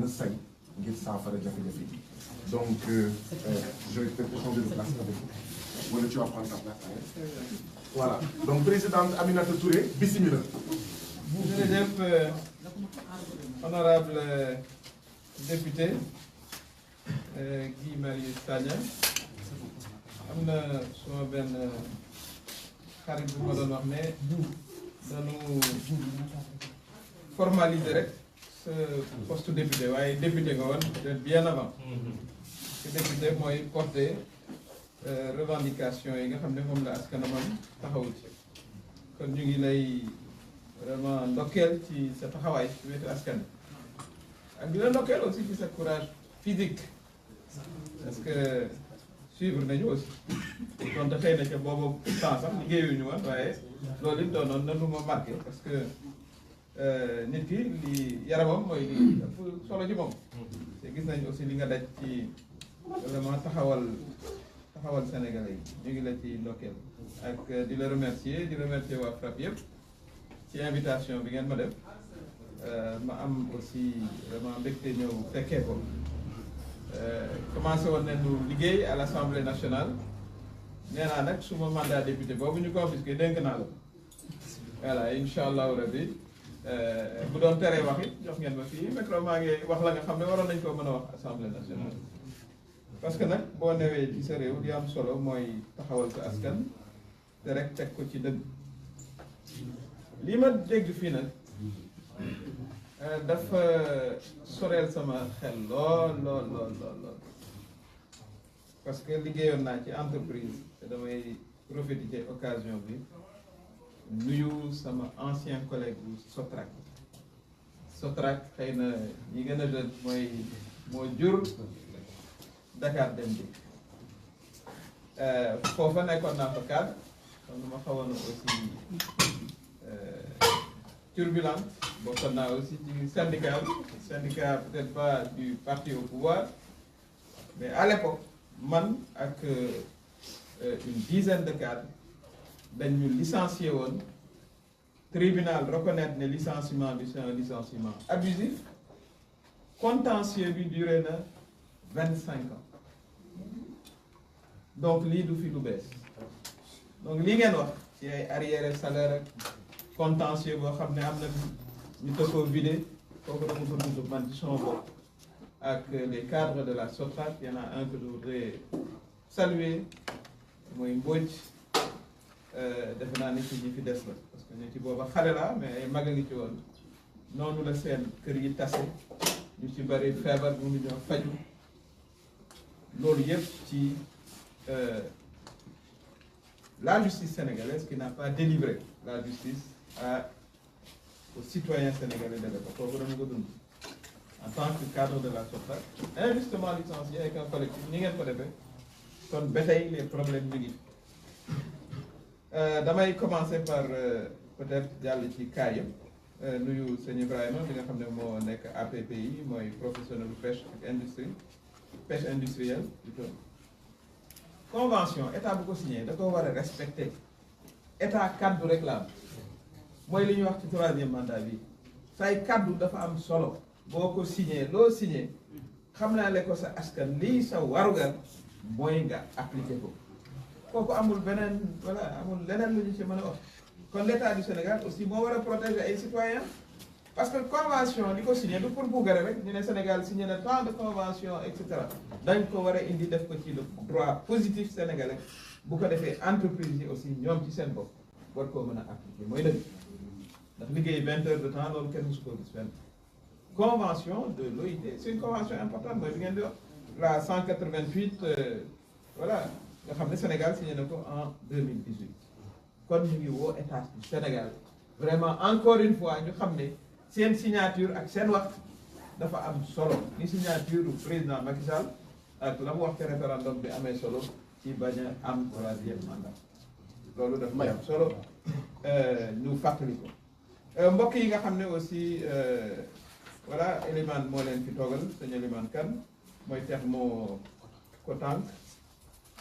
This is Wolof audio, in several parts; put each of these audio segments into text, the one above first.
a say ngir saafara jafe-jafe yi donc je vais peut-être changer de place avec vous wala tu vas prendre ta place. Voilà donc présidente Aminata Touré bismillah. jërëjëf honorable député Guy Marius Sagna am na suma benn xarit bu ma doon wax ne dañu formaliser rek sa poste député waaye député nga woon peut-être bien avant te député mooy porter revendication yi nga xam ne moom la askanam taxawu ci kon ñu ngi lay vraiment ndokkeel ci sa taxawaay ci wetu askan ak di la ndokkeel aussi ci sa courage physique parce que suivre nañu aussi donte xëy na ca boobu temps sax liggéeyuñu woon waaye loolu it doonoon na lu ma marqué parce que nit ki li yaramam mooy li ëpp solo ci moom te gis nañ aussi li nga daj ci vraiment taxawal Sénégalais yi ñu ngi la ci ndokkeel ak di la remercier waa FRAPP yëpp ci invitation bi ngeen ma def ma am aussi vraiment mbégte ñëw fekkee ko commencé woon nañu liggéey à l'Assemblée nationale nee naa nag suma mandat député boobu ñu confisqué dénk naa la voilà incha allahu rabbi bu doon teree wax it jox ngeen ma fii micro maa ngi wax la nga xam ne waroon nañ koo mën a wax Assemblée nationale parce que nag boo newee ci sa réew di am solo mooy taxawal sa askan te rek teg ko ci dëgg lii ma dégg fii nag dafa soreel sama xel lool parce que liggéeyoon naa ci entreprise te damay profiter ci occasion bi nuyu sama ancien collègue bu Sotrac xëy na ñi gën a jeune moo jur Dakar Dem Dikk foofa nekkoon naa fa cadre kon ma xawoon aussi turbulente bokkoon naa aussi ci syndicat peut-être pas du parti au pouvoir mais à l'époque man ak une dizaine de cadres dañu licencié woon tribunal reconnaître ne licenciement bi c'est un licenciement abusif contentieux bi duré na 25 ans donc lii du fi lu bees donc lii ngeen wax ci ay arriéré salaire ak contentieux boo xam ne am na ñu tëkkoo vidé kooku dama ko dund man ci sama bopp ak les cadres de la Sotrac y en a un que je voudrais saluer mooy Mbodj defe naa ne ci ñi fi des la parce que ñu ci booba xale la mais ay mag a ngi ci woon noonu la seen kër yi tase ñu ci bari feebar mu ngi ñoo faju loolu yëpp ci la justice sénégalaise qui n'a pas délivré la justice aux citoyens sénégalais de l'époque kooku dama ko dund en tant que cadre de la Sotrac injustement licencié avec un collectif ni ngeen ko defee kon ba tey les problèmes ñu ngi damay commencer par peut-être jàll ci cas yëpp nuyu sëñ Ibrahima bi nga xam ne moo nekk APPI mooy professionnel pêche ak industrie pêche industrielle plutôt convention état bu ko signé da ko war a respecter état kaddu rek la am mooy li ñuy wax ci troisième mandat bi say kaddu dafa am solo boo ko signé loo signé xam naa le ko sa askan lii sa warugar mooy nga appliqué ko kooku amul beneen voilà amul leneen lu ñu ci mën a wax kon l'état du Sénégal aussi moo war a protéger ay citoyens parce que convention li ko signé du pour buggare rek ñu ne Sénégal signé na tant de convention et cetera dañ ko war a indi def ko ci le droit positif sénégalais bu ko defee entreprise yi aussi ñoom ci seen bopp war koo mën a appliquer mooy dëgg ndax liggéey 20 heures de temps loolu kenn musu ko gis fenn convention de l'OIT c'est une convention importante mooy bi ngeen di wax la 188 voilà nga xam ne Sénégal signé na ko en 2018 kon ñu ngi woo état du Sénégal vraiment encore une fois ñu xam ne seen signature ak seen wax dafa am solo ni signature du président Macky Sall ak la mu wax ci référendum bi amee solo ci bañ a am troisième mandat loolu dafa may am solo ñu fàttali ko mbokk yi nga xam ne aussi voilà Elimane moo leen fi toogal sëñ Elimane Kane mooy Thierno Kotank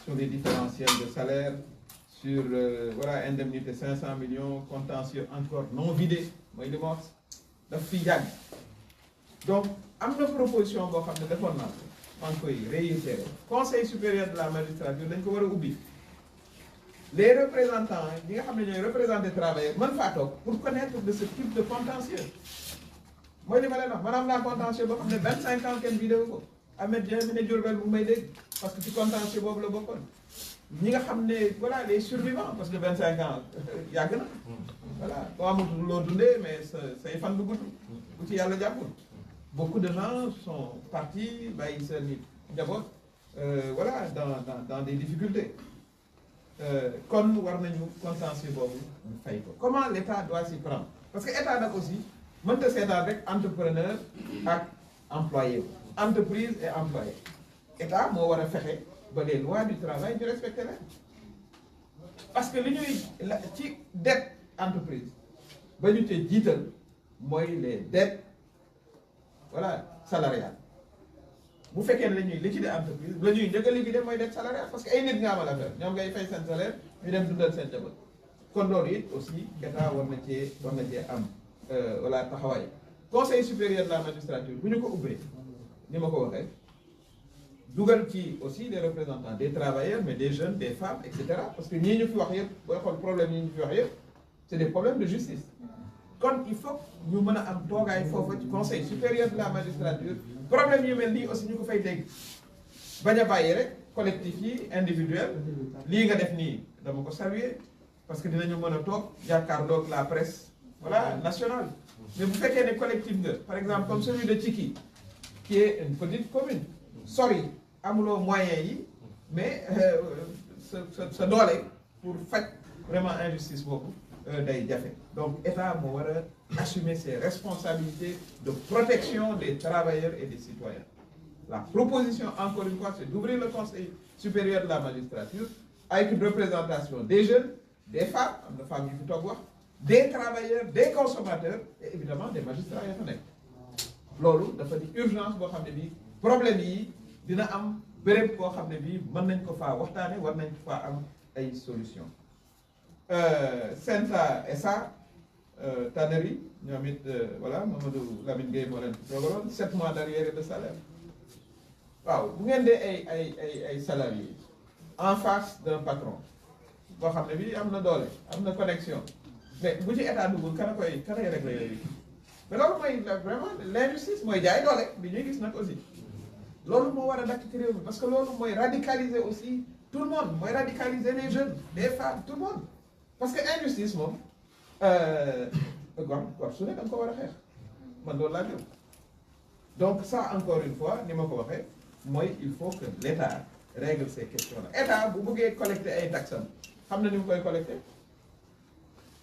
sur les différentiels de salaire sur voilà indemnité 500 millions contentieux encore non vidé mooy li ma wax daf fi yàgg donc am na proposition boo xam ne defoon naa ko maa ngi koy réitérer conseil supérieur de la magistrature dañ ko war a ubbi les représentants yi nga xam ne ñooy représenté travailleurs mën faa toog pour connaître de ce type de contentieux mooy li ma leen wax man am naa contentieux boo xam ne 25 ans kenn vidéo ko Ahmed Dia mi ne Diourbel bu may dégg parce que ci contentieux boobu la bokkoon ñi nga xam ne voilà les survivants parce que 25 ans yàgg na voilà boo amatul loo dundee mais say fan bu gudd bu ci yàlla jàppul beaucoup de gens sont partis bàyyi seen njaboot voilà dans des difficultés kon war nañu contentieux boobu ñu fay ko comment l'État doit s'y prendre parce que État nag aussi mënta seetaan rek entrepreneur ak employé entreprise et employé État moo war a fexe ba les lois du travail ñu respecté leen parce que li ñuy ci dette entreprise ba ñu te jiital mooy les dettes voilà salariales bu fekkee ne la ñuy liquider entreprise la ñuy njëkk a liquider mooy dette salariale parce que ay nit nga amal affaire ñoom ngay fay seen salaire ñu dem dundal seen jabar kon loolu it aussi État war na cee am voilà taxawaay conseil supérieur de la magistrature bu ñu ko ubbee ni ma ko waxee dugal ci aussi des représentants des travailleurs mais des jeunes des femmes et cetera parce que ñii ñu fi wax yëpp booy xool problème yi ñu fi wax yëpp c'est des problèmes de justice kon il faut ñu mën a am toogaay foofu ci conseil supérieur de la magistrature problème yu mel nii aussi ñu ko fay dégg bañ a bàyyi rek collectif yi individuel lii nga def nii dama ko saluer parce que dinañu mën a toog jàkkaarloog la presse voilà nationale mais bu fekkee ne collectif nga par exemple comme celui de Tchiki qui est une petite commune sori amuloo moyens yi mais sa doole pour faj vraiment injustice boobu day jafe donc État moo war a assumer ses responsabilités de protection des travailleurs et des citoyens la proposition encore une fois c'est d'ouvrir le conseil supérieur de la magistrature avec une représentation des jeunes des femmes am na femmes yu fi toog wax des travailleurs des consommateurs et évidemment des magistrats yoo fa nekk loolu dafa di urgence boo xam ne bii problème yi dina am béréb boo xam ne bii mën nañ ko faa waxtaane war nañ ko faa am ay solution Senta SA tannerie ñoom it voilà Mamadou Lamine Gueye moo leen toogaloon 7 mois d'arriérés de salaire waaw bu ngeen dee ay salariés en face d'un patron boo xam ne bii am na doole am na connexion mais bu ci État duggul kanay régler yooyu mais loolu mooy vraiment l'injustice mooy jaay doole bi ñuy gis nag aussi loolu moo war a dakk ci réew mi parce que loolu mooy radicaliser aussi tout le monde mooy radicaliser les jeunes les femmes tout le monde parce que injustice moom gor su ne da nga ko war a xeex man loolu laa gëm donc ça encore une fois ni ma ko waxee mooy il faut que l'État règle ces questions là État bu bëggee collecter ay taxes xam na ni mu koy collecter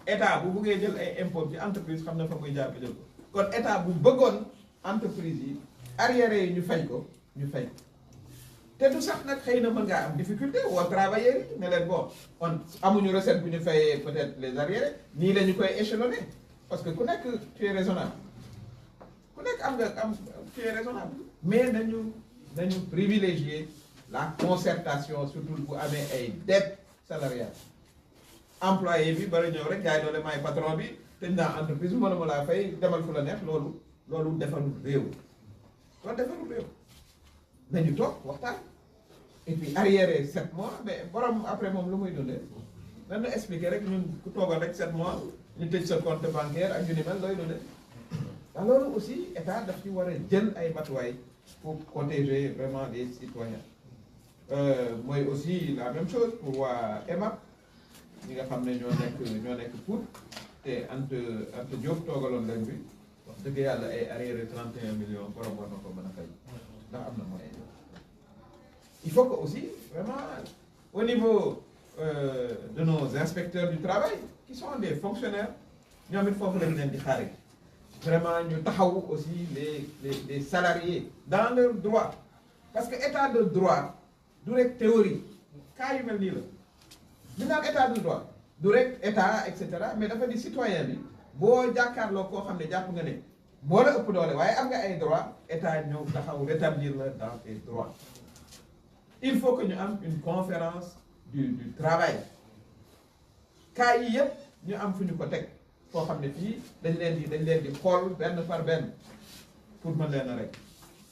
État bu bëggee jël ay impôts ci entreprise xam na fa koy jaar ba jël ko kon État bu bëggoon entreprise yi arriérés yi ñu fay ko te du sax nag xëy na mën ngaa am difficulté woo travailleurs yi ne leen bon on amuñu recette bu ñu fayee peut-être les arriérés nii la ñu koy échelonner parce que ku nekk tu es raisonnable ku nekk tu es raisonnable mais nañu privilégier la concertation surtout bu amee ay dettes salariales employé bi bari ñëw rek jaay doole maay patron bi te naa entreprise bi mënuma laa fay demal fu la neex loolu defarul réew nañu toog waxtaan et puis arriéré 7 mois mais borom après moom lu muy dundee dañu expliquer rek ñun ku toogal rek 7 mois ñu tëj sa compte bancaire ak yu ni mel looy dundee ndax loolu aussi État daf ci war a jël ay matuwaay pour protéger vraiment les citoyens mooy aussi la même chose pour waa EMAP ñi nga xam ne ñoo nekk Pout te Anta Diop toogaloon leen bi wax dëgg yàlla ay arriéré 31 millions borom war na ko mën a fay ndax am na moyen il faut que aussi vraiment au niveau de nos inspecteurs du travail qui sont des fonctionnaires ñoom it foofu lañ leen di xaare vraiment ñu taxaw aussi les salariés dans leurs droits parce que état de droit du rek théorie cas yu mel nii la ñu naan état de droit du rek état et cetera mais dafa di citoyen bi boo jàkkaarloo koo xam ne jàpp nga ne moo la ëpp doole waaye am nga ay droits état ñëw taxaw rétablir la dans tes droits il faut que ñu am une conférence du travail cas yi yëpp ñu am fu ñu ko teg foo xam ne fii dañ leen di xool benn par benn pour mën leen a rek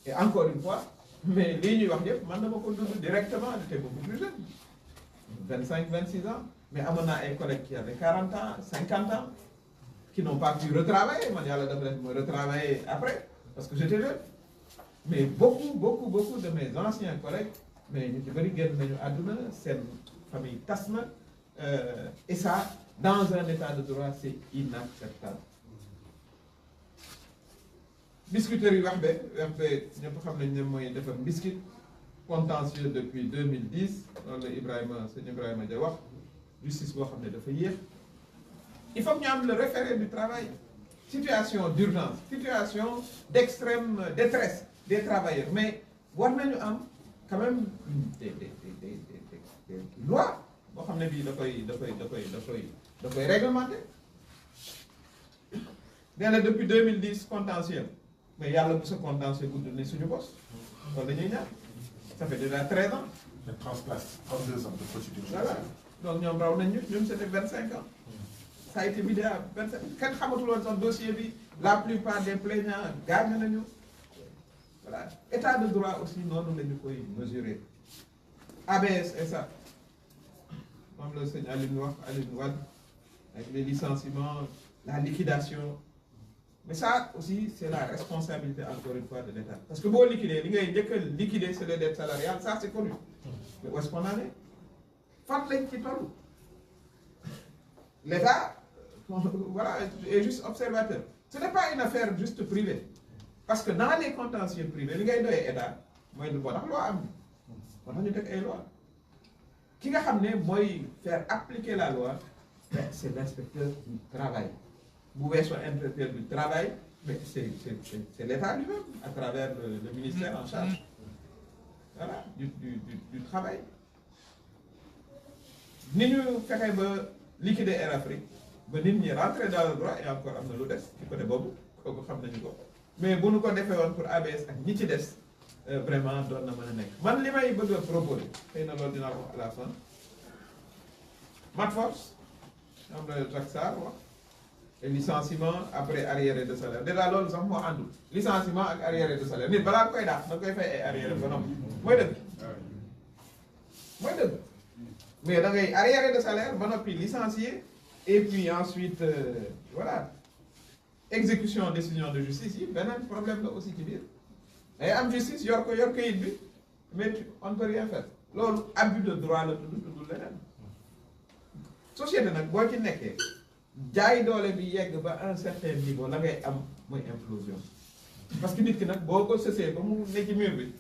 et encore une fois mais lii ñuy wax yëpp man dama ko dund directement j'étais beaucoup plus jeune 25 26 ans mais amoon naa ay collègues qui avaient 40 ans 50 ans qui n'ont pas pu retravailler man yàlla dafa def ma retravailler après parce que j'étais jeune mais beaucoup de mes anciens collègues mais ñu ci bëri génn nañu àdduna seen famille tas na et ça dans un état de droit c'est inacceptable. Biscuiterie yi wax be ñëpp xam nañ ne mooy defar biscuit contentieux depuis 2010 loolu la sëñ Ibrahima Dia wax justice boo xam ne dafa yéex il faut que ñu am le référé du travail situation d'urgence situation d'extrême détresse des travailleurs mais war nañu am quand même des lois boo xam ne bii da koy réglementer nee na depuis 2010 contentieux mais yàlla bu sa contentieux gudd ni suñu bos loolu dañuy ñaan ça fait déjà 13 ans. mais transplace 32 ans de procédure. Voilà donc ñoom raw nañ ñun c'était 25 ans. Ça a été vidé à 25 kenn xamatul woon sax dossier bi la plupart des plaignants gaañ nañu voilà état de droit aussi noonu la ñu koy mesurer ABS et ça moom la sëñ Aline wax Aline Wade avec les licenciements la liquidation mais ça aussi c'est la responsabilité encore une fois de l'État parce que boo liquider li ngay njëkk a liquider c'est les dettes salariales ça c'est connu mais où est-ce qu'on en est fan lañ ci toll l'État voilà est juste observateur ce n'est pas une affaire juste privée parce que dans les contentieux privés li ngay doyee État mooy lu moo tax loi am moo tax ñu teg ay loi ki nga xam ne mooy faire appliquer la loi c'est l'inspecteur du travail bu weesoo inspecteur du travail mais c'est l'État lui-même à travers le ministère en charge voilà du travail ni ñu fexe ba liquider Air Afrique ba nit ñi rentrer dans le droit et encore am na lu des ci côté boobu kooku xam nañu ko mais bu nu ko defee woon pour ABS ak ñi ci des vraiment doon na mën a nekk man li may bëgg a proposer xëy na loolu dinaa ko à la fin Matforce am na Jacques Sarr wax et licenciement après arriéré de salaire déjà loolu sax moo àndul licenciement ak arriéré de salaire nit balaa koy daax da koy fay ay arriéré ba noppi mooy dëgg mais da ngay arriéré de salaire ba noppi licencié et puis ensuite voilà exécution décision de justice yi beneen problème la aussi ci biir day am justice yor kayit bi mais on ne peut rien faire loolu abus de droit la tudd leneen société nag boo ci nekkee jaay doole bi yegg ba un certain niveau la ngay am mooy implosion parce que nit ki nag boo ko sësee ba mu ne ci mur bi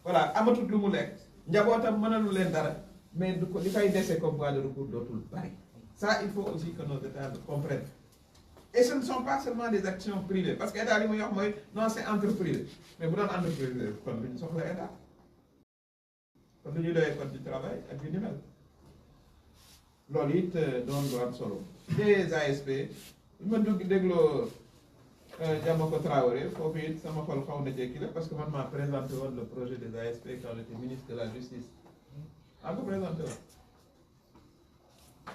voilà amatut lu mu lekk njabootam mënalu leen dara mais du ko li fay dese comme voie de recours dootul bari ça il faut aussi que nos États le comprennent et ce ne sont pas seulement des actions privées parce que état li muy wax mooy non c'est entre privé mais bu doon entre privé kon du ñu soxla état kon du ñu doyee code du travail ak yu ni mel loolu it doon lu am solo des ASP ma dégloo Diamako Traoré foofu it sama xol xaw na jekki la parce que man maa présenté woon le projet des ASP quand j'étais ministre de la justice maa ko présenté woon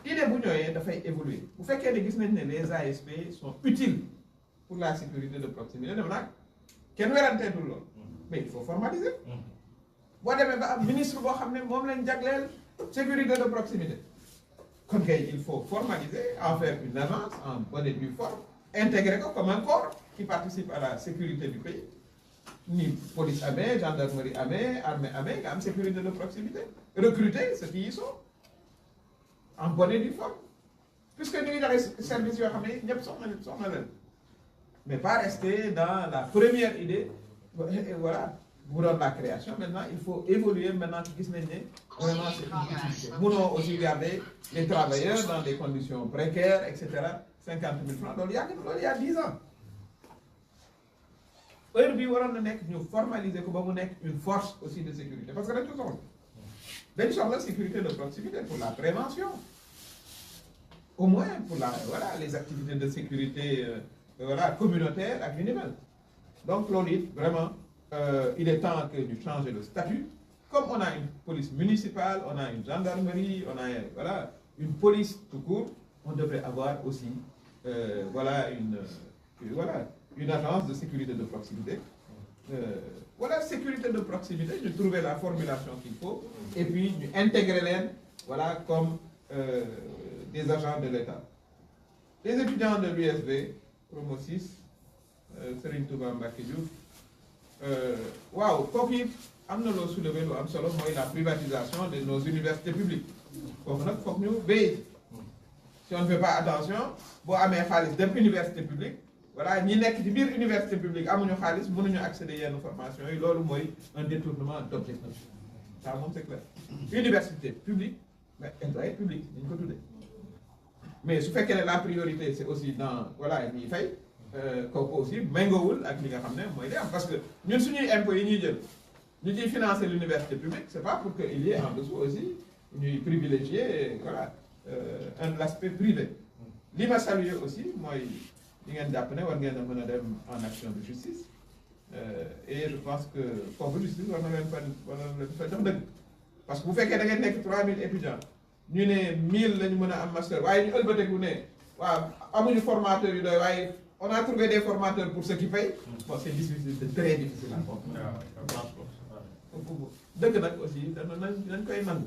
idée bu ñëwee dafay évoluer bu fekkee ne gis nañ ne les ASP sont utiles pour la sécurité de proximité dem nag kenn weranteetul loolu mais il faut formaliser boo demee ba am ministre boo xam ne moom lañ jagleel sécurité de proximité kon kay il faut formaliser en faire une agence en bonne et due forme intégrer ko comme un corps qui participe à la sécurité du pays ni police amee gendarmerie amee armée amee nga am sécurité de proximité recruter ceux qui y sont en bonne et due forme puisque ñu ngi joxe service yoo xam ne ñëpp soxna leen mais pas rester dans la première idée voilà bu doon la création maintenant il faut évoluer maintenant gis nañ ne vraiment c'est une utilité munoo aussi garder les travailleurs dans des conditions précaires et cetera 50 000 francs loolu yàgg loolu il y a 10 ans heure bi waroon na nekk ñu formaliser ko ba mu nekk une force aussi de sécurité parce que dañu soxla sécurité de proximité pour la prévention au moins pour la voilà les activités de sécurité voilà communautaire ak yu ni mel donc loolu it vraiment il est temps que ñu changer le statut comme on a une police municipale on a une gendarmerie on a voilà une police tout court on devrait avoir aussi voilà une agence de sécurité de proximité voilà, sécurité de proximité, ñu trouver la formulation qu'il faut, et puis ñu intégrer leen, voilà, comme des agents de l'État. Les étudiants de l'USB, promo 6, Serigne Touba Mbacké Diouf, waaw kooku it am na loo soulevé lu am solo mooy la privatisation de nos universités publiques foofu nag foog ñu béy si on ne fait pas attention boo amee xaalis dem université publique voilà ñi nekk ci biir université publique amuñu xaalis mënuñu accéder yenn formation yi loolu mooy un détournement d'objectif ça moom c'est clair. Université publique mais elle doit être publique dañu ko tuddee mais su fekkee ne la priorité c'est aussi dans voilà ñuy fay kooku aussi méngoowul ak li nga xam ne mooy li am parce que ñun suñuy impôts yi ñuy jël ñu ciy financer l'université publique c'est pas pour que il y ait en dessous aussi ñuy privilégier voilà l'aspect privé. li ma saluer aussi mooy li ngeen jàpp ne war ngeen a mën a dem en action de justice et je pense que foofu justice war na leen fa jox dëgg parce que bu fekkee da ngeen nekk 3000 étudiants ñu ne 1000 lañu mën a am master waaye ñu ëlbateeku ne waaw amuñu formateurs yu doy waaye on a trouvé des formateurs pour ceux qui payent. Bon, c'est difficile, c'est très difficile à comprendre. dëgg nag aussi dañ koy nangu.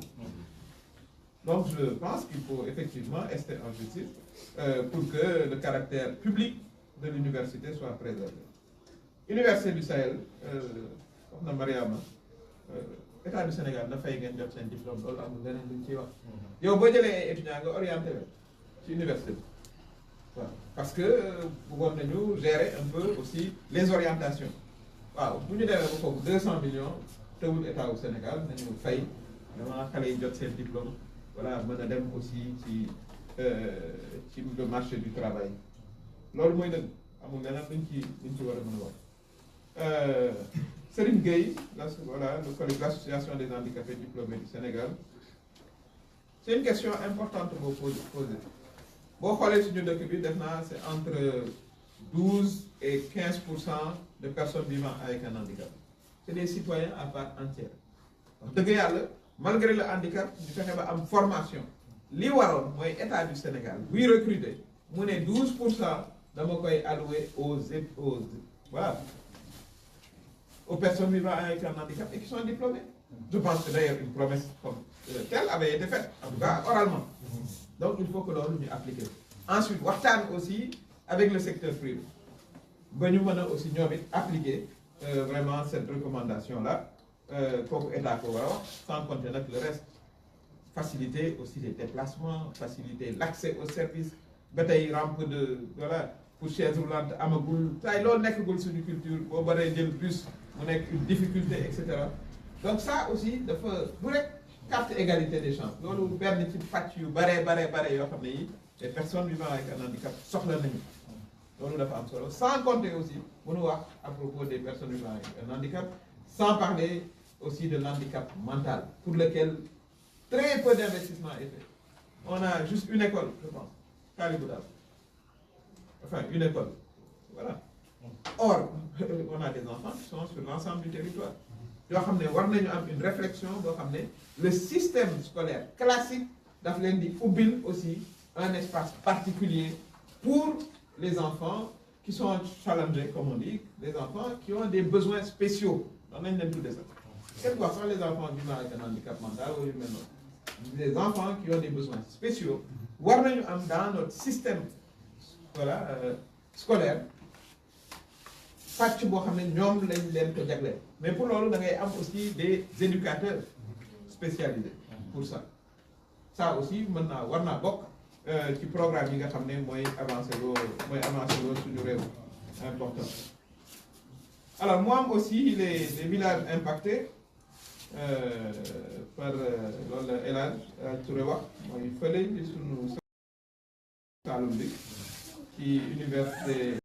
Donc je pense qu'il faut effectivement rester en justice pour que le caractère public de l'université soit préservé. Université du Sahel wax na Mariama État du Sénégal na fay ngeen jot seen diplôme loolu amul leneen luñ ciy wax. yow boo jëlee ay étudiants nga orienté leen ci université bi. waaw parce que bëggoon nañu gérer un peu aussi les orientations waaw bu ñu demee ba foofu 200 millions teewul état au Sénégal nañu fay vraiment xale yi jot seen diplôme voilà mën a dem aussi ci le marché du travail loolu mooy dëgg amul leneen luñ ci war a mën a wax. Serigne Gueye voilà le collègue de l'association des handicapés diplômés du Sénégal c'est une question importante boo poser. boo xoolee suñu dëkk bi def naa c'est entre 12 et 15% de personnes vivant avec un handicap c'est des citoyens à part entière wax dëgg yàlla malgré le handicap ñu fexe ba am formation li waroon mooy état du Sénégal buy recruter mu ne 12% dama koy allouer voilà aux personnes vivant avec un handicap et qui sont diplômées. Je pense que d'ailleurs une promesse comme telle avait été faite en tout cas oralement. Donc il faut que loolu ñu appliquer ensuite waxtaan aussi avec le secteur privé ba ñu mën a aussi ñoom it appliquer vraiment cette recommandation là kooku état ko war a wax sans compter nag le reste faciliter aussi les déplacements faciliter l'accès aux services ba tey rampe de voilà pour chaise roulante amagul tay loolu nekkagul suñu culture boo baree jël bus mu nekk une difficulté et cetera donc ça aussi dafa du rek carte égalité des chances loolu benn ci pàcc yu bare yoo xam ne yi les personnes vivant avec un handicap soxla nañu loolu dafa am solo sans compter aussi mënu wax à propos des personnes vivant avec un handicap sans parler aussi de l'handicap mental pour lequel très peu d'investissement est fait. On a juste une école je pense Kalibouda enfin une école voilà or on a des enfants qui sont sur l'ensemble du territoire yoo xam ne war nañu am une réflexion boo xam ne le système scolaire classique daf leen di ubbil aussi un espace particulier pour les enfants qui sont challengés comme on dit les enfants qui ont des besoins spéciaux doon nañ leen tudde sax quel que soit les enfants vivant avec un handicap mental ou yu mel noonu les enfants qui ont des besoins spéciaux war nañu am dans notre système voilà scolaire pàcc boo xam ne ñoom lañ leen ko jagleel mais pour loolu da ngay am aussi des éducateurs spécialisés pour ça aussi mën naa war naa bokk ci programme yi nga xam ne mooy avancer loo suñu réew important. Alors moi aussi les villages impactés par loolu El Hadj Touré wax mooy fële ci suñu Saloum bi ci université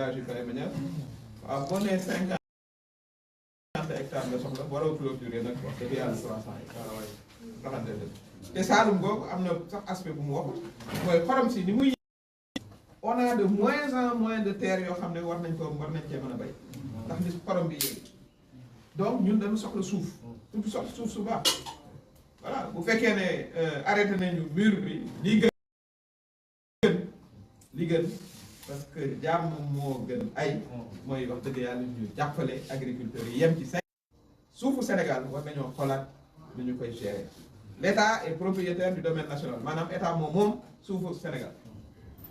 yu koy meññal waaw boo nee 50 hectares nga soxla waroo clôturer nag wax dëgg yàlla 300 hectares waaye raxante leen te Saalum googu am na sax aspect bu mu waxul mooy xorom si ni muy on a de moins en moins de terres yoo xam ne war nañ cee mën a bay ndax ni xorom bi yéegi donc ñun dañu soxla suuf surtout soxla suuf su baax voilà bu fekkee ne arrêté nañu mur bi li gën parce que jàmm moo gën ay mooy wax dëgg yàlla ñu jàppale agriculteurs yi yem ci suufu Sénégal war nañoo xoolaat nu ñu koy gérer l'État est propriétaire du domaine national maanaam état moom suufu Sénégal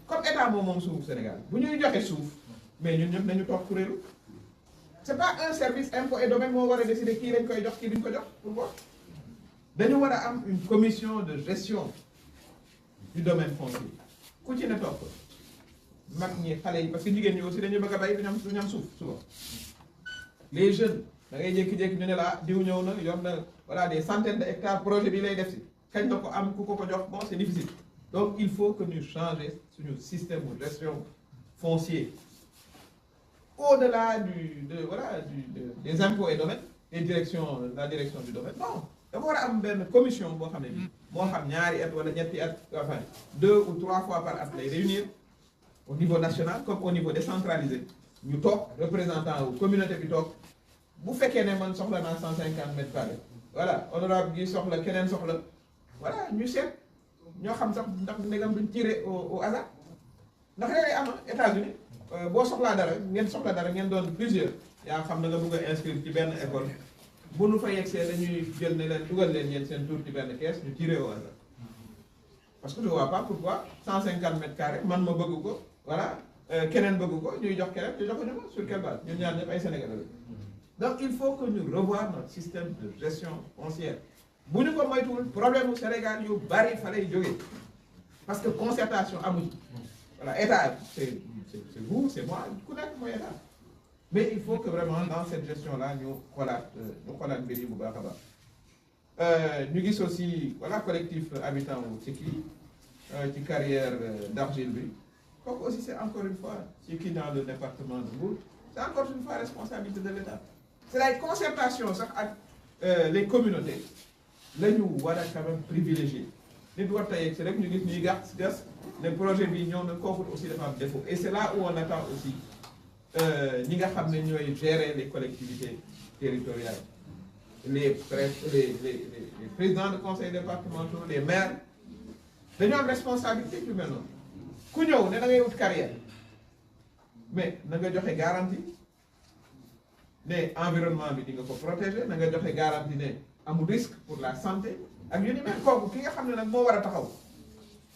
comme état moom suufu Sénégal bu ñuy joxe suuf mais ñun ñëpp nañu toog kuréelu c'est pas un service impôt et domaine moo war a décider kii lañ koy jox kii duñ ko jox pour voir dañu war a am une commission de gestion du domaine foncier ku ci ne toog mag ñi xale yi parce que jigéen ñi aussi dañu bëgg a bay du ñam suuf suba les jeunes da ngay jékki-jékki ñu ne la diw ñëw na yor na voilà des centaines de hectares projet bi lay def si kañ la ko am ku ko jox bon c'est difficile donc il faut que ñu changer suñu système de gestion foncier au-delà des impôts et domaines la direction du domaine non dafa war a am benn commission boo xam ne bi moo xam ñaari at wala ñetti at enfin 2 ou 3 fois par at lay réunir au niveau national comme au niveau décentralisé ñu toog représentant wu communauté bi toog bu fekkee ne man soxla naa 150 mètres carrés voilà honorable gi soxla keneen soxla voilà ñu seet ñoo xam sax ndax ndegam duñ tiré au hasard ndax yooyu am États-Unis boo soxlaa dara ngeen doon plusieurs yaa xam na nga bëgg a inscrire ci benn école bu nu fa yegsee dañuy jël ne leen dugal leen yéen seen tour ci benn kees ñu tiré au hasard parce que je vois pas pourquoi 150 mètres carrés man ma bëgg ko voilà keneen bëgg ko ñuy jox keneen ñu joxuñu ko sur quelle base ñun ñaar ñëpp ay Sénégalais donc il faut que ñu revoir notre système de gestion foncière bu ñu ko moytuwul problème mu Sénégal yu bari fa lay jógee parce que concertation amuñu voilà état c'est vous c'est moi ku nekk mooy état mais il faut que vraiment dans cette gestion là ñu xoolaat mbir yi bu baax a baax ñu gis aussi voilà collectif habitant wu ci kii ci carrière d'argile bi kooku aussi c'est encore une fois ci kii dans le département de Mbour c'est encore une fois responsabilité de l'État c'est la concertation sax ak les communautés la ñu war a quand même privilégier nit war ta yegg si rek ñu gis ñuy gas le projet bi ñëw na kooku aussi dafa am défaut et c'est là où on attend aussi ñi nga xam ne ñooy gérer les collectivités territoriales les présidents de conseils départementaux les maires dañoo am responsabilité yu mel noonu ku ñëw ne da ngay wut carrière mais na nga joxe garantie ne environnement bi di nga ko protéger na nga joxe garantie ne amul risque pour la santé ak yu ni mel kooku ki nga xam ne nag moo war a taxaw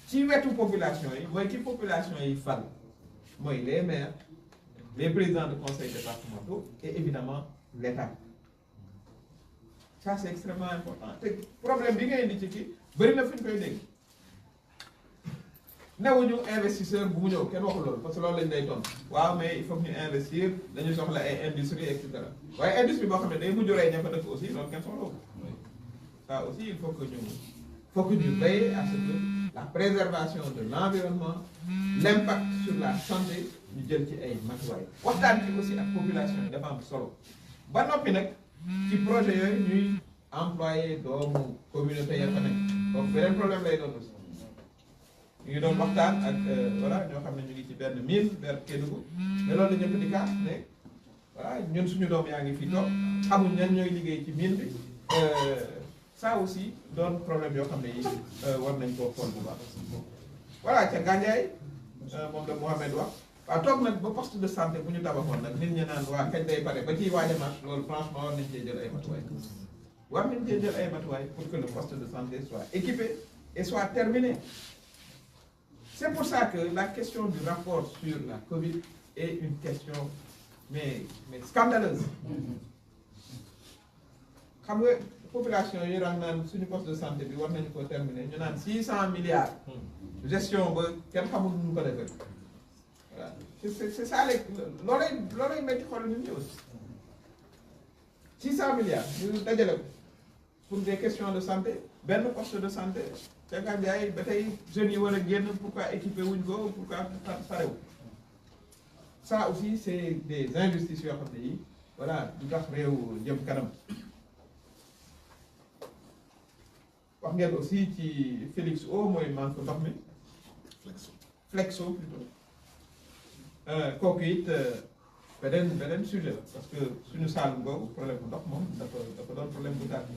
ci wetu population yi mooy ki population yi fal mooy les maires les présidents de conseils départementaux et évidemment l'État ça c'est extrêmement important te problème bi nga indi ci kii bëri na fu ñu koy dégg newuñu investisseur bu mu ñëw kenn waxul loolu parce que loolu lañ lay tontu waaw mais il faut que ñu investir dañu soxla ay industrie et cetera waaye industrie boo xam ne day mujj rey ña fa dëkk aussi loolu kenn soxla ko ça aussi il faut que ñu veiller à ce que la préservation de l'environnement l'impact sur la santé ñu jël ci ay matuwaay waxtaan ci aussi ak population yi dafa am solo ba noppi nag ci projet yooyu ñuy employé doomu communauté ya fa nekk donc beneen problème lay doon aussi ñu ngi doon waxtaan ak voilà ñoo xam ne ñu ngi ci benn mine vers Kédougou mais loolu la ñëpp di kaas ne voilà ñun suñu doom yaa ngi fi toog xamuñ ñan ñooy liggéey ci mine bi ça aussi doon problème yoo xam ne yi war nañ koo xool bu baax voilà ca Gandiaye moom la Mohamed wax waaw toog nag ba poste de santé bu ñu tabaxoon nag nit ñi naan waa kañ day pare ba ciy waaj a marche loolu franchement war nañ cee jël ay matuwaay pour que le poste de santé soit équipé et soit terminé. C'est pour ça que la question du rapport sur la Covid est une question mais scandaleuse. xam nga population yi daan naan suñu poste de santé bi war nañu ko terminer ñu naan 600 milliards. gestion ba kenn xamul nu ñu ko defee. voilà c'est ça léegi loolay métti xool nit ñi aussi. 600 milliards ñu dajale ko pour des questions de santé benn poste de santé. te Gandiaye ba tey jeunes yi war a génn pourquoi équipé wuñ ko pourquoi parewu ça aussi c'est des injustices yoo xam ne yi voilà du tax réew jëm kanam. wax ngeen aussi ci Félix O mooy manque ndox mi. Flexo plutôt. kooku it beneen sujet la parce que suñu Saalum boobu problème bu ndox moom dafa doon problème bu tàgg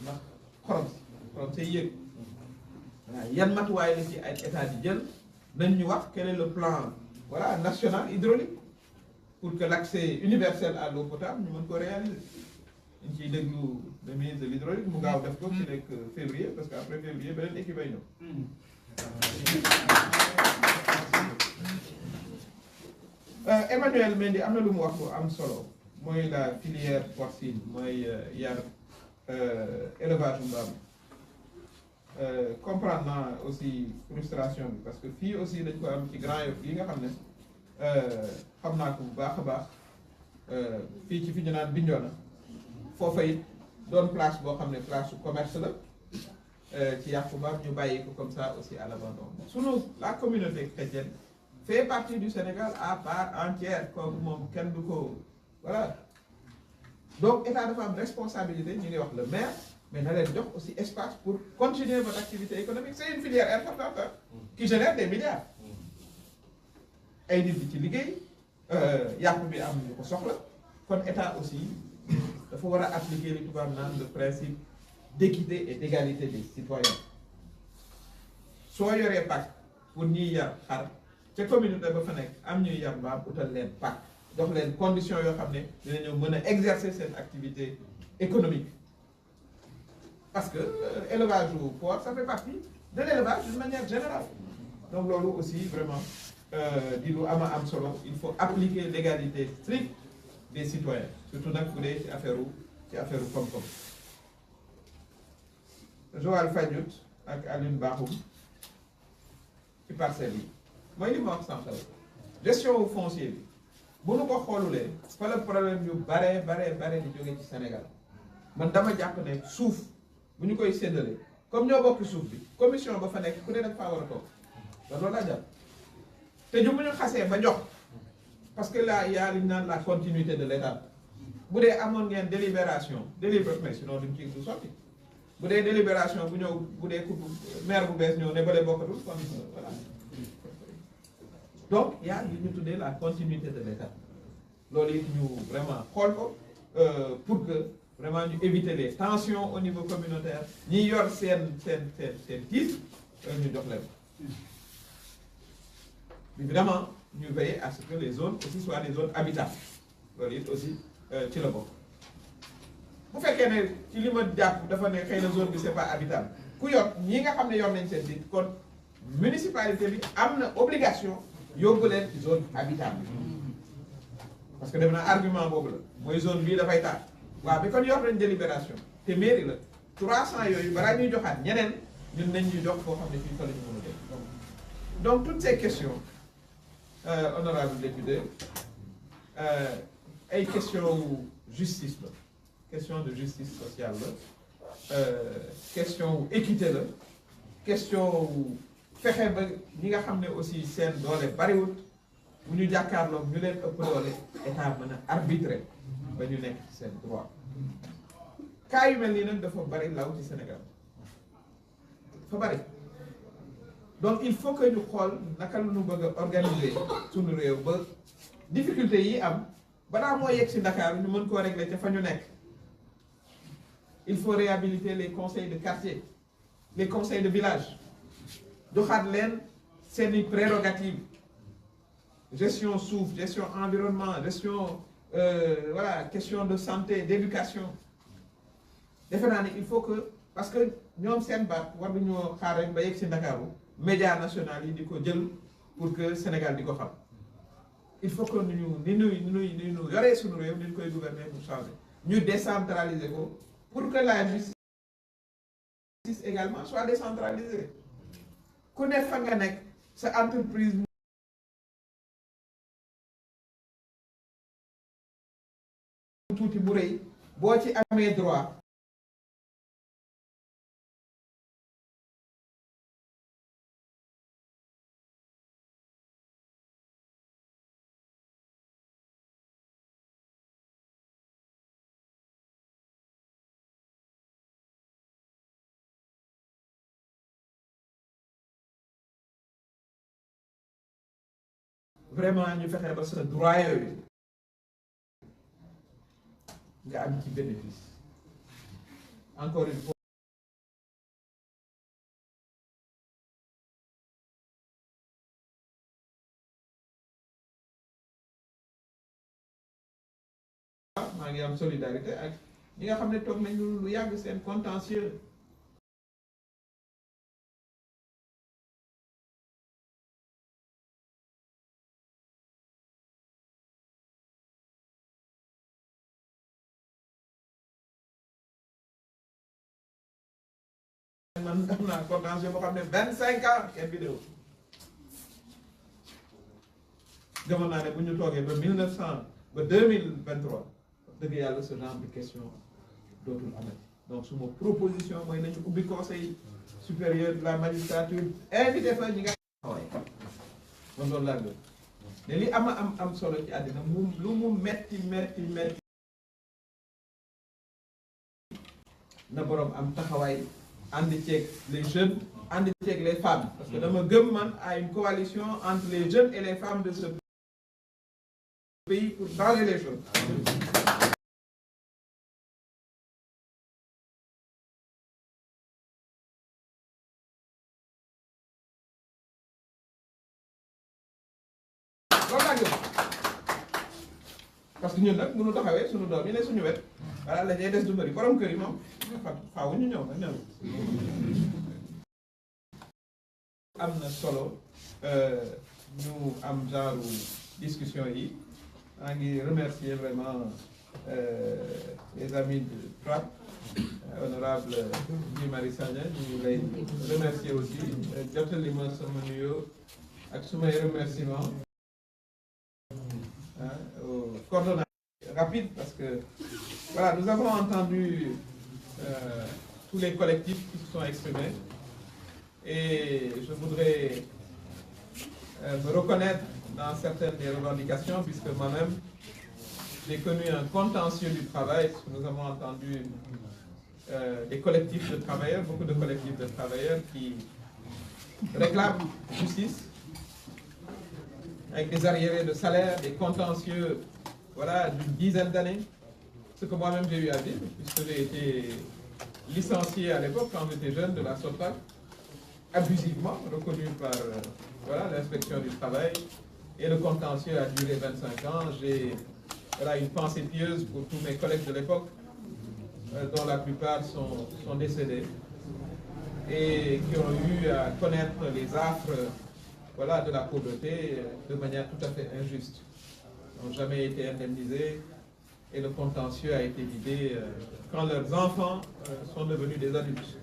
ndax xorom say yëg voilà yan matuwaay la ci ay état di jël nañ ñu wax quel est le plan voilà national hydraulique pour que l'accès universel à l'eau potable ñu mën ko réaliser ñu ciy déglu le ministre de l'hydraulique mu gaaw def ko ci nekk février parce que après février beneen équipe ay ñëw. Emmanuel Mendy am na lu mu wax bu am solo mooy la filière porcine mooy yar élevage mbaam comprendre naa aussi frustration bi parce que fii aussi dañ ko am ci Grand Yoff yi nga xam ne xam naa ko bu baax a baax fii ci fi ñu naan Bignona foofa it doon place boo xam ne place su commerce la ci yàqu mbaam ñu bàyyi ko comme ça aussi à l'abandon sunu la communauté chrétienne fait partie du Sénégal à part entière comme moom kenn du ko voilà donc état dafa am responsabilité ñu ngi wax le maire mais na leen jox aussi espace pour continuer votre activité économique c'est une filière importante qui génère des milliards ay nit di ci liggéey yàpp bi am ñu ko soxla kon état aussi dafa war a appliquer li tubaab naan le principe d'équité et d'égalité des citoyens soo yoree pàcc pour ñiy yar xar ca communauté ba fa nekk am ñuy yar mbaam utal leen pàcc jox leen conditions yoo xam ne dinañu mën a exercer seen activité économique parce que élevage au porc ça fait partie de l'élevage d'une manière générale donc loolu aussi vraiment di lu am solo il faut appliquer l'égalité stricte des citoyens surtout nag bu dee ci affaire koom-koom Joal Fadiouth ak Alioune Bakhoum ci parcelles yi mooy li ma wax sànq gestion wu foncier bi bu nu ko xoolulee fa la problème yu bare di jóge ci Sénégal man dama jàpp ne suuf bu ñu koy séddale comme ñoo bokk suuf bi commission ba fa nekk ku ne nag faa war a toog ba loolu laa jàpp te ñu bu ñu xasee ba jox parce que là y a li ñu naan la continuité de l'état bu dee amoon ngeen délibération sinon duñ ci du sotti bu dee délibération bu ñëw bu dee ku maire bu bees ñëw ne balee bokkatul kon voilà donc y a li ñu tuddee la continuité de l'état loolu it ñu vraiment xool ko pour que vraiment ñu éviter les tensions au niveau communautaire ñi yor seen titre ñu jox leen évidemment ñu veiller à ce que les zones aussi soient des zones habitables loolu it aussi ci la bokk bu fekkee ne ci li ma jàpp dafa ne xëy na zone bi c'est pas habitable ku yor ñi nga xam ne yor nañ seen titre kon municipalité bi am na obligation yóbbu leen ci zone habitable parce que def naa argument boobu la mooy zone bii dafay taal waaw bi kon yor nañ délibération te mairie la 300 yooyu balaa ñuy joxaat ñeneen ñun nañ ñuy jox koo xam ne fii fa la ñu mën a def donc toutes ces questions honorable député ay question wu justice la question de justice sociale la question wu équité la question wu fexe ba ñi nga xam ne aussi seen doole bariwut bu ñu jàkkaarloog ñu leen ëpp doole état mën a arbitrer ba ñu nekk ci seen droit cas yu mel nii nag dafa bari law ci Sénégal dafa bari donc il faut que ñu xool naka la ñu bëgg a organiser suñu réew ba difficulté yi am balaa moo yegg si Dakar ñu mën koo régler ca fa ñu nekk il faut réhabiliter les conseils de quartier les conseils de village joxaat leen seeni prérogatives gestion suuf gestion environnement gestion voilà question de santé d'éducation defe naa ne il faut que parce que ñoom seen baat war nañoo xaar rek ba yegg si Ndakaaru médias nationaux yi di ko jël pour que Sénégal di ko xam il faut que ni ñu yoree suñu réew ni ñu koy gouverner pour changer ñu décentraliser ko pour que la justice également soit décentralisée ku nekk fa nga nekk sa entreprise tuuti bu rëy boo ci amee droit vraiment ñu fexe ba sa droit yooyu nga am ci bénéfice encore une fois maa ngi am solidarité ak ñi nga xam ne toog nañu lu yàgg seen contentieux man am naa contentieux boo xam ne 25 ans kenn vidéo gëmoon naa ne bu ñu toogee ba 1900 ba 2023 dëgg yàlla ce genre de question dootul amati donc suma proposition mooy nañu ubbi conseil supérieur de la magistrature invité fa ñi nga xaway man loolu laa gën ne li am solo ci àddina mu lu mu metti na boroom am taxawaay ànd ceeg les jeunes ànd ceeg les femmes parce que dama gëm man à une coalition entre les jeunes et les femmes de ce pays pour changer les choses. loolu laa gëm parce que ñun nag mënu taxawee suñu doom yi ne suñu wet voilà la ñuy des du bëri borom kër yi moom faaw ñu ñëw nag ñëw am na solo ñu am genre discussion yi maa ngi remercier vraiment les amis de TRAP honorable Guy Marius Sagna ñu ngi lay remercier aussi jottali ma sama nuyoo ak sumay remerciement au coordonnateur rapide parce que voilà nous avons entendu tous les collectifs qui se sont exprimés et je voudrais me reconnaître dans certaines des revendications puisque moi-même j'ai connu un contentieux du travail parce que nous avons entendu des collectifs de travailleurs, beaucoup de collectifs de travailleurs qui réclament justice avec des arriérés de salaire, des contentieux voilà, d'une dizaine d'années, ce que moi-même j'ai eu à vivre puisque j'ai été licencié à l'époque quand j'étais jeune de la SOTRAC, abusivement reconnu par voilà, l'inspection du travail et le contentieux a duré 25 ans. J'ai voilà, une pensée pieuse pour tous mes collègues de l'époque dont la plupart sont décédés et qui ont eu à connaître les affres voilà, de la pauvreté de manière tout à fait injuste. Ils n'ont jamais été indemnisés et le contentieux a été vidé quand leurs enfants sont devenus des adultes.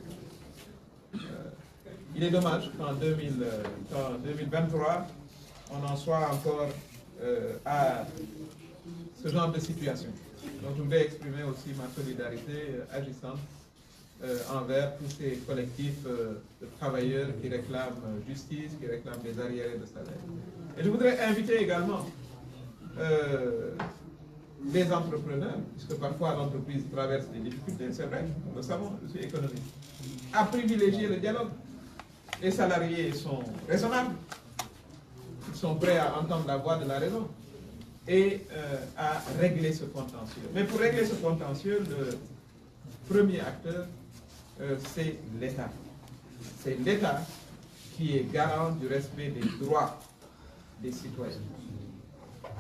Il est dommage qu'en 2023, on en soit encore à ce genre de situation. Donc je voudrais exprimer aussi ma solidarité agissante envers tous ces collectifs de travailleurs qui réclament justice, qui réclament des arriérés de salaire. Et je voudrais inviter également les entrepreneurs, puisque parfois l'entreprise traverse des difficultés, c'est vrai, nous le savons, je suis économiste, à privilégier le dialogue. Les salariés sont raisonnables, ils sont prêts à entendre la voix de la raison et à régler ce contentieux. Mais pour régler ce contentieux, le premier acteur, c'est l'État. C'est l'État qui est garant du respect des droits des citoyens.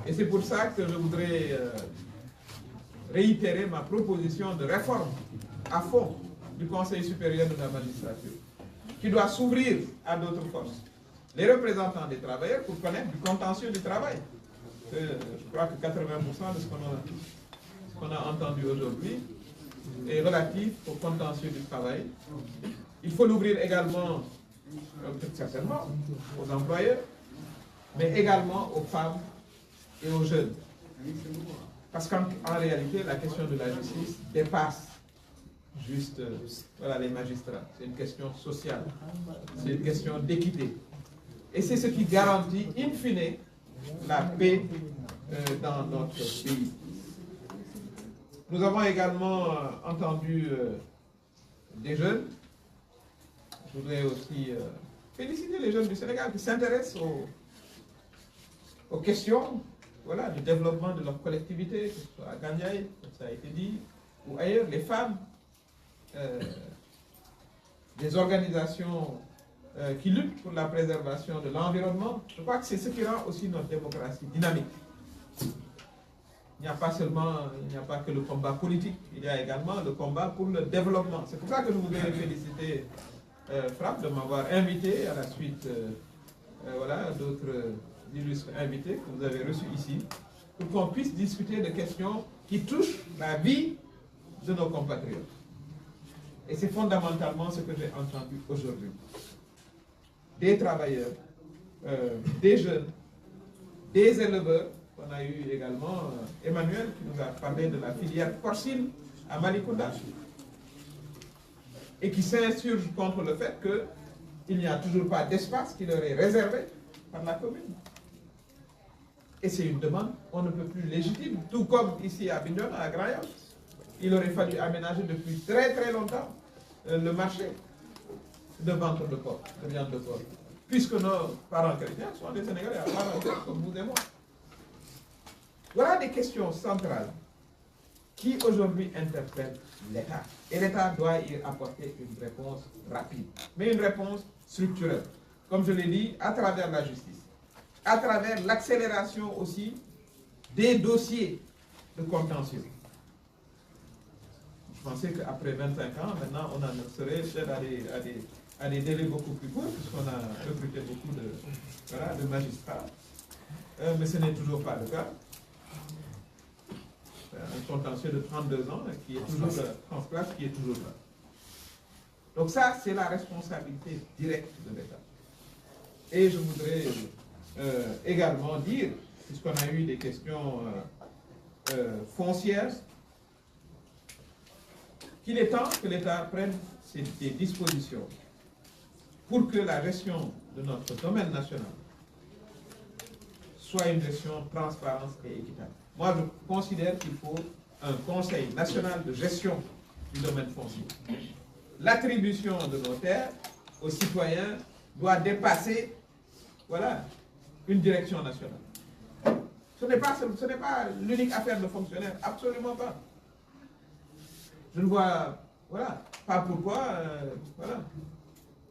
Et c'est pour ça que je voudrais réitérer ma proposition de réforme à fond du Conseil supérieur de la magistrature, qui doit s'ouvrir à d'autres forces. Les représentants des travailleurs pour connaître du contentieux du travail. Je crois que 80% de ce qu'on a entendu aujourd'hui est relatif au contentieux du travail. Il faut l'ouvrir également, certainement, aux employeurs, mais également aux femmes et aux jeunes. Parce qu'en réalité, la question de la justice dépasse juste voilà, les magistrats. C'est une question sociale, c'est une question d'équité. Et c'est ce qui garantit, in fine, la paix dans notre pays. Nous avons également entendu des jeunes. Je voudrais aussi féliciter les jeunes du Sénégal qui s'intéressent aux questions voilà, du développement de leur collectivité, que ce soit à Gandiaï, comme ça a été dit, ou ailleurs, les femmes, des organisations qui luttent pour la préservation de l'environnement. Je crois que c'est ce qui rend aussi notre démocratie dynamique. Il n'y a pas seulement, il n'y a pas que le combat politique, il y a également le combat pour le développement. C'est pour ça que nous voudrions féliciter Frapp de m'avoir invité à la suite voilà, d'autres illustres invités que vous avez reçus ici, pour qu'on puisse discuter de questions qui touchent la vie de nos compatriotes. Et c'est fondamentalement ce que j'ai entendu aujourd'hui. Des travailleurs, des jeunes, des éleveurs. On a eu également Emmanuel qui nous a parlé de la filière porcine à Malicounda et qui s'insurge contre le fait qu'il n'y a toujours pas d'espace qui leur est réservé par la commune. Et c'est une demande, on ne peut plus légitime, tout comme ici à Bignona, à Grand-Yoff. Il aurait fallu aménager depuis très très longtemps le marché de vente de porc, de viande de porc, puisque nos parents chrétiens sont des Sénégalais à part entière, comme vous et moi. Voilà des questions centrales qui aujourd'hui interpellent l'État. Et l'État doit y apporter une réponse rapide, mais une réponse structurelle. Comme je l'ai dit, à travers la justice, à travers l'accélération aussi des dossiers de contentieux. Je pensais qu'après 25 ans, maintenant, on en serait à des délais beaucoup plus courts, puisqu'on a recruté beaucoup de magistrats. Mais ce n'est toujours pas le cas. Un contentieux de 32 ans qui est toujours en place, qui est toujours là. Donc ça, c'est la responsabilité directe de l'État. Et je voudrais également dire, puisqu'on a eu des questions foncières, qu'il est temps que l'État prenne des dispositions pour que la gestion de notre domaine national soit une gestion transparente et équitable. Moi, je considère qu'il faut un conseil national de gestion du domaine foncier. L'attribution de nos terres aux citoyens doit dépasser voilà, une direction nationale. Ce n'est pas l'unique affaire de fonctionnaire, absolument pas. Je ne vois voilà, pas pourquoi voilà,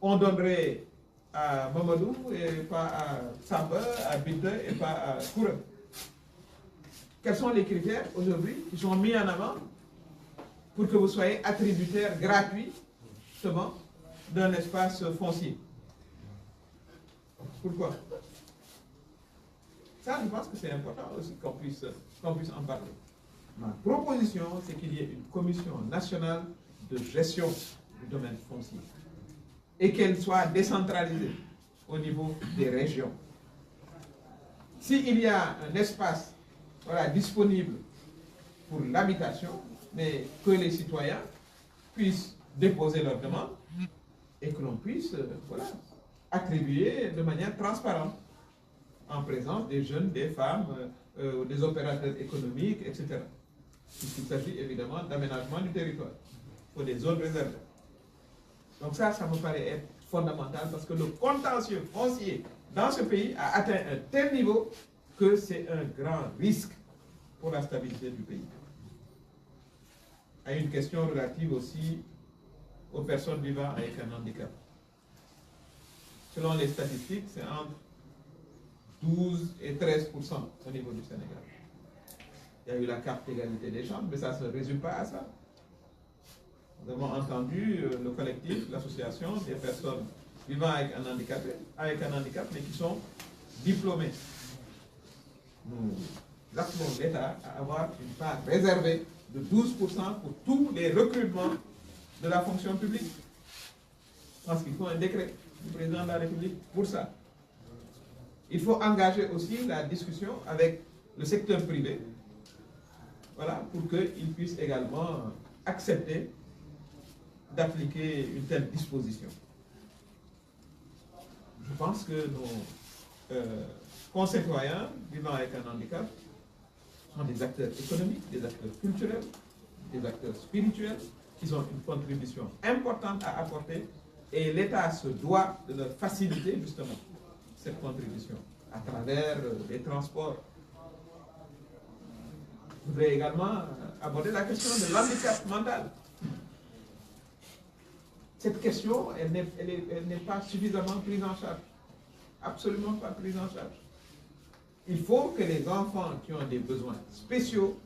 on donnerait à Mamadou et pas à Samba, à Binte et pas à Koura. Quels sont les critères aujourd'hui qui sont mis en avant pour que vous soyez attributaire gratuit justement d'un espace foncier? Pourquoi? Ça, je pense que c'est important aussi qu'on puisse en parler. Ma proposition, c'est qu'il y ait une commission nationale de gestion du domaine foncier et qu'elle soit décentralisée au niveau des régions. S'il y a un espace voilà, disponible pour l'habitation, mais que les citoyens puissent déposer leur demande et que l'on puisse voilà, attribuer de manière transparente en présence des jeunes, des femmes, des opérateurs économiques, etc. Il s'agit évidemment d'aménagement du territoire pour des zones réservées. Donc ça me paraît être fondamental parce que le contentieux foncier dans ce pays a atteint un tel niveau que c'est un grand risque pour la stabilité du pays. Il y a une question relative aussi aux personnes vivant avec un handicap. Selon les statistiques, c'est entre 12 et 13% au niveau du Sénégal. Il y a eu la carte d'égalité des chances, mais ça ne se résume pas à ça. Nous avons entendu le collectif, l'association des personnes vivant avec un handicap, mais qui sont diplômés. Nous appelons l'État à avoir une part réservée de 12% pour tous les recrutements de la fonction publique. Je pense qu'il faut un décret du président de la République pour ça. Il faut engager aussi la discussion avec le secteur privé, voilà, pour qu'il puisse également accepter d'appliquer une telle disposition. Je pense que nos concitoyens vivant avec un handicap sont des acteurs économiques, des acteurs culturels, des acteurs spirituels, qui ont une contribution importante à apporter et l'État se doit de leur faciliter justement cette contribution. à travers les transports. Je voudrais également aborder la question de l'handicap mental. Cette question, elle n'est pas suffisamment prise en charge. Absolument pas prise en charge. Il faut que les enfants qui ont des besoins spéciaux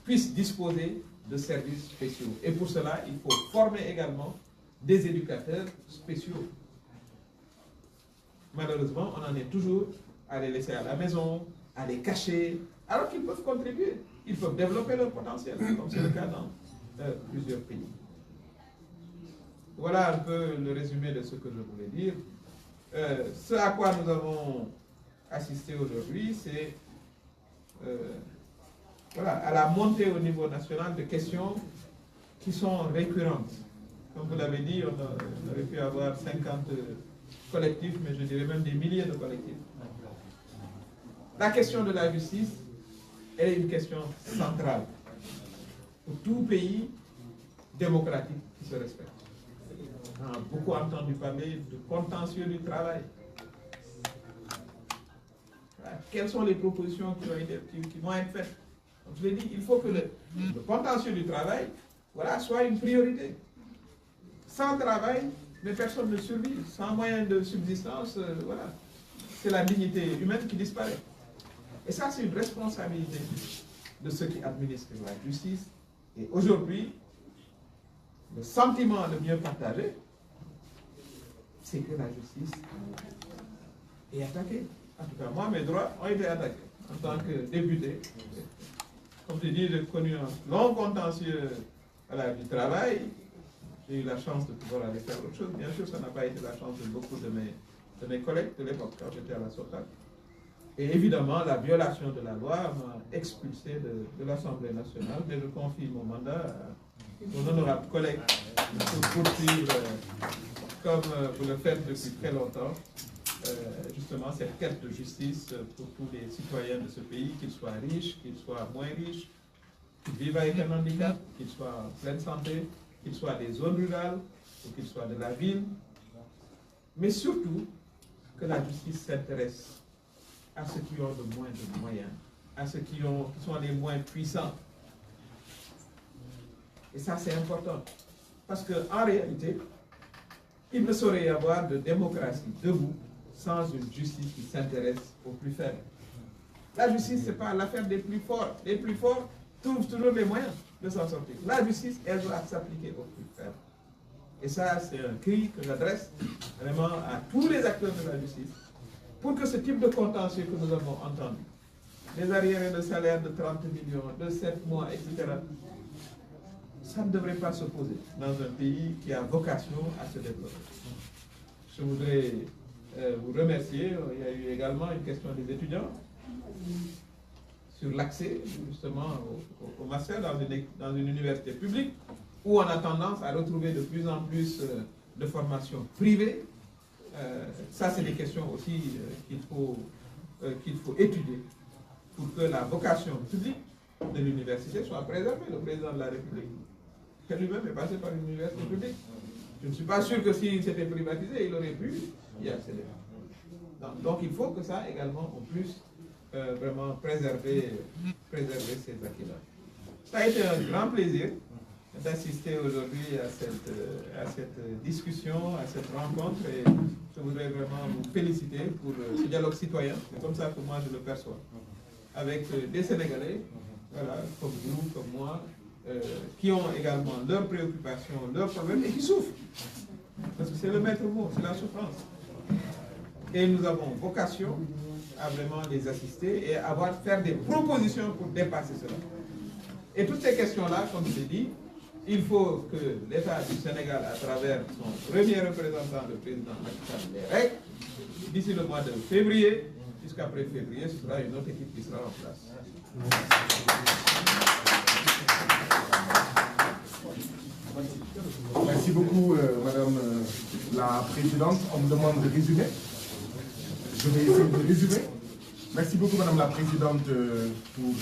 puissent disposer de services spéciaux. Et pour cela, il faut former également des éducateurs spéciaux. Malheureusement, on en est toujours à les laisser à la maison, à les cacher, alors qu'ils peuvent contribuer. Ils peuvent développer leur potentiel, comme c'est le cas dans plusieurs pays. Voilà un peu le résumé de ce que je voulais dire. Ce à quoi nous avons assisté aujourd'hui, c'est voilà, à la montée au niveau national de questions qui sont récurrentes. Comme vous l'avez dit, on aurait pu avoir 50 collectifs, mais je dirais même des milliers de collectifs. La question de la justice, elle est une question centrale pour tout pays démocratique qui se respecte. On a beaucoup entendu parler de contentieux du travail. Quelles sont les propositions qui vont être faites? Donc, je l'ai dit, il faut que le contentieux du travail, voilà, soit une priorité. Sans travail, les personnes ne survivent. Sans moyen de subsistance, voilà, c'est la dignité humaine qui disparaît. Et ça, c'est une responsabilité de ceux qui administrent la justice. Et aujourd'hui, le sentiment le mieux partagé, c'est que la justice est attaquée. En tout cas, moi, mes droits ont été attaqués en tant que député. Comme je dis, j'ai connu un long contentieux du travail. J'ai eu la chance de pouvoir aller faire autre chose. Bien sûr, ça n'a pas été la chance de beaucoup de mes collègues de l'époque, quand j'étais à la SOTAC. Et évidemment, la violation de la loi m'a expulsé de l'Assemblée nationale, mais je confie mon mandat à mon honorable collègue pour poursuivre, comme vous le faites depuis très longtemps, justement cette quête de justice pour tous les citoyens de ce pays, qu'ils soient riches, qu'ils soient moins riches, qu'ils vivent avec un handicap, qu'ils soient en pleine santé, qu'ils soient des zones rurales ou qu'ils soient de la ville, mais surtout que la justice s'intéresse à ceux qui ont le moins de moyens, à ceux qui sont les moins puissants. Et ça, c'est important. Parce qu'en réalité, il ne saurait y avoir de démocratie debout sans une justice qui s'intéresse aux plus faibles. La justice, ce n'est pas l'affaire des plus forts. Les plus forts trouvent toujours les moyens de s'en sortir. La justice, elle doit s'appliquer aux plus faibles. Et ça, c'est un cri que j'adresse vraiment à tous les acteurs de la justice, pour que ce type de contentieux que nous avons entendu, les arriérés de salaire de 30 millions, de 7 mois, etc., ça ne devrait pas se poser dans un pays qui a vocation à se développer. Je voudrais vous remercier. Il y a eu également une question des étudiants sur l'accès justement au master dans une université publique, où on a tendance à retrouver de plus en plus de formations privées. Ça, c'est des questions aussi qu'il faut étudier pour que la vocation publique de l'université soit préservée. Le président de la République lui-même est passé par une université publique. Je ne suis pas sûr que s'il s'était privatisé, il aurait pu y accéder. Donc il faut que ça également, on puisse vraiment préserver ces acquis-là. Ça a été un grand plaisir d'assister aujourd'hui à cette discussion, à cette rencontre, et je voudrais vraiment vous féliciter pour ce dialogue citoyen. C'est comme ça que moi je le perçois, avec des Sénégalais, voilà, comme vous, comme moi, qui ont également leurs préoccupations, leurs problèmes, et qui souffrent. Parce que c'est le maître mot, c'est la souffrance. Et nous avons vocation à vraiment les assister et à faire des propositions pour dépasser cela. Et toutes ces questions-là, comme je l'ai dit, il faut que l'État du Sénégal, à travers son premier représentant, le président Macky Sall, les règle. D'ici le mois de février, jusqu'après février, ce sera une autre équipe qui sera en place. Merci beaucoup, Madame la Présidente. On me demande de résumer. Je vais essayer de résumer. Merci beaucoup, Madame la Présidente, pour